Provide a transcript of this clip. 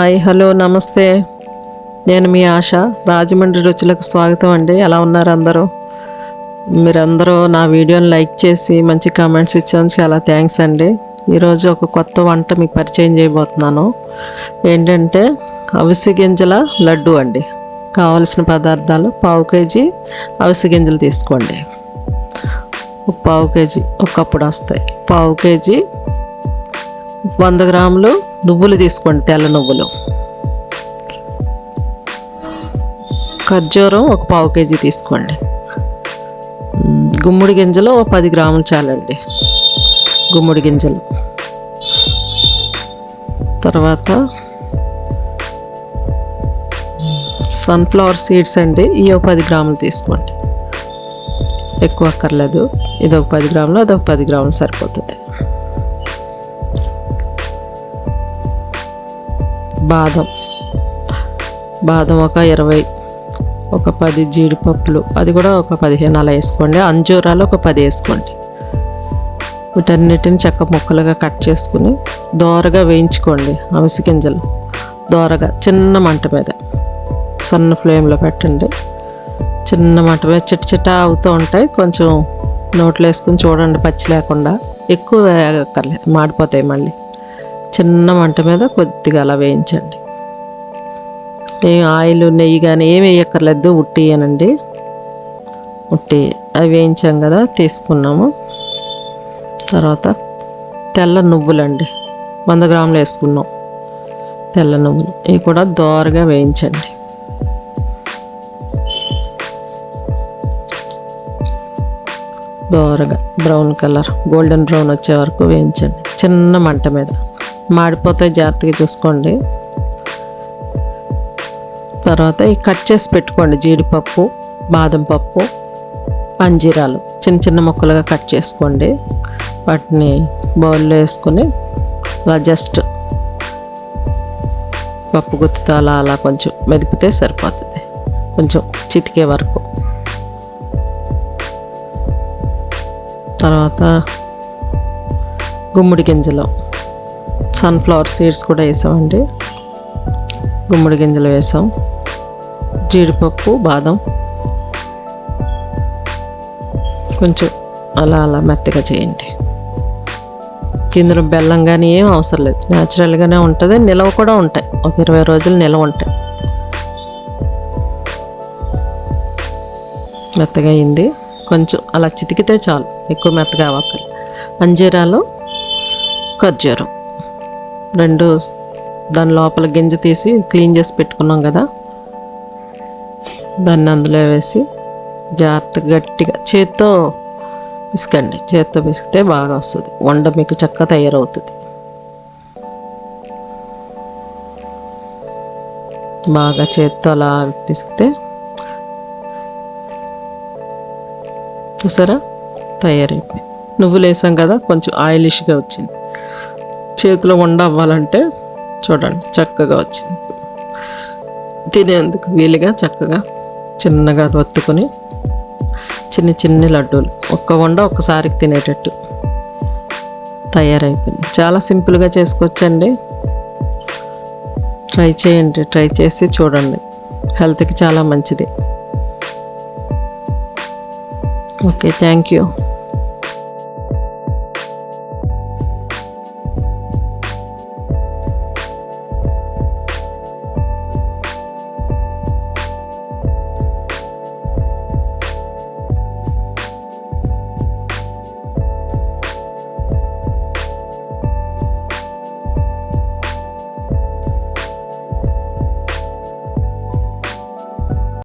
Hi hello నమస్తే. నేను మీ ఆశ. రాజమండ్రి రుచులకు స్వాగతం అండి. ఎలా ఉన్నారు అందరూ? మీరందరూ నా వీడియోని లైక్ చేసి మంచి కామెంట్స్ ఇచ్చాను, చాలా థ్యాంక్స్ అండి. ఈరోజు ఒక కొత్త వంట మీకు పరిచయం చేయబోతున్నాను. ఏంటంటే అవిసె గింజల లడ్డు అండి. కావలసిన పదార్థాలు: పావు కేజీ అవిసె గింజలు తీసుకోండి, ఒక పావు కేజీ ఒక కప్పుడు వస్తాయి. పావు కేజీ 100 గ్రాములు నువ్వులు తీసుకోండి, తెల్ల నువ్వులు. ఖర్జూరం ఒక పావు కేజీ తీసుకోండి. గుమ్మడి గింజలు ఒక 10 గ్రాములు చాలండి, గుమ్మడి గింజలు. తర్వాత సన్ఫ్లవర్ సీడ్స్ అండి, ఇవి ఒక 10 గ్రాములు తీసుకోండి, ఎక్కువ అక్కర్లేదు. ఇది ఒక 10 గ్రాములు, అదొక 10 గ్రాములు సరిపోతుంది. బాదం ఒక 20, ఒక 10 జీడిపప్పులు, అది కూడా ఒక 15 అలా వేసుకోండి. అంజూరాలు ఒక 10 వేసుకోండి. వీటన్నిటిని చెక్క ముక్కలుగా కట్ చేసుకుని దోరగా వేయించుకోండి. అవిసె గింజలు దోరగా చిన్న మంట మీద, సన్న ఫ్లేమ్లో పెట్టండి. చిన్న మంట మీద చిట్ట అవుతూ ఉంటాయి. కొంచెం నోట్లో వేసుకుని చూడండి, పచ్చి లేకుండా. ఎక్కువ వేగక్కర్లేదు, మాడిపోతాయి మళ్ళీ. చిన్న మంట మీద కొద్దిగా అలా వేయించండి. ఆయిల్ నెయ్యి కానీ ఏమి వేయక్కర్లేదు, ఉట్టియనండి. ఉట్టి అవి వేయించాం కదా, తీసుకున్నాము. తర్వాత తెల్ల నువ్వులండి, 100 గ్రాములు వేసుకున్నాం తెల్ల నువ్వులు. ఇవి కూడా దోరగా వేయించండి. దోరగా బ్రౌన్ కలర్, గోల్డెన్ బ్రౌన్ వచ్చే వరకు వేయించండి చిన్న మంట మీద. మాడిపోతే జాగ్రత్తగా చూసుకోండి. తర్వాత ఈ కట్ చేసి పెట్టుకోండి జీడిపప్పు, బాదం పప్పు, అంజీరాలు చిన్న చిన్న ముక్కలుగా కట్ చేసుకోండి. వాటిని బౌల్లో వేసుకొని అలా జస్ట్ పప్పు గుత్తుతో అలా అలా కొంచెం మెదిపితే సరిపోతుంది, కొంచెం చితికే వరకు. తర్వాత గుమ్మడి గింజలు, సన్ఫ్లవర్ సీడ్స్ కూడా వేసామండి. గుమ్మడి గింజలు వేసాం, జీడిపప్పు, బాదం కొంచెం అలా అలా మెత్తగా చేయండి. ఇందులో బెల్లం కానీ ఏం అవసరం లేదు, న్యాచురల్గానే ఉంటుంది. నిలవ కూడా ఉంటాయి, ఒక 20 రోజులు నిలవ ఉంటాయి. మెత్తగా అయింది, కొంచెం అలా చితికితే చాలు, ఎక్కువ మెత్తగా అవ్వక్కర్లేదు. అంజీరాలు, ఖర్జూరం రెండు, దాని లోపల గింజ తీసి క్లీన్ చేసి పెట్టుకున్నాం కదా, దాన్ని అందులో వేసి జాగ్రత్తగా గట్టిగా చేత్తో పిసకండి. చేత్తో పిసికితే బాగా వస్తుంది వండ, మీకు చక్కగా తయారవుతుంది. బాగా చేత్తో అలా పిసికితే చూసారా తయారైపోయింది. నువ్వులు వేసాం కదా, కొంచెం ఆయిలిష్గా వచ్చింది. చేతిలో వండ అవ్వాలంటే చూడండి చక్కగా వచ్చింది. తినేందుకు వీలుగా చక్కగా చిన్నగా ఒత్తుకొని చిన్న చిన్న లడ్డూలు, ఒక్క వండ ఒక్కసారికి తినేటట్టు తయారైపోయింది. చాలా సింపుల్గా చేసుకోవచ్చండి. ట్రై చేయండి, ట్రై చేసి చూడండి, హెల్త్కి చాలా మంచిది. Okay, thank you.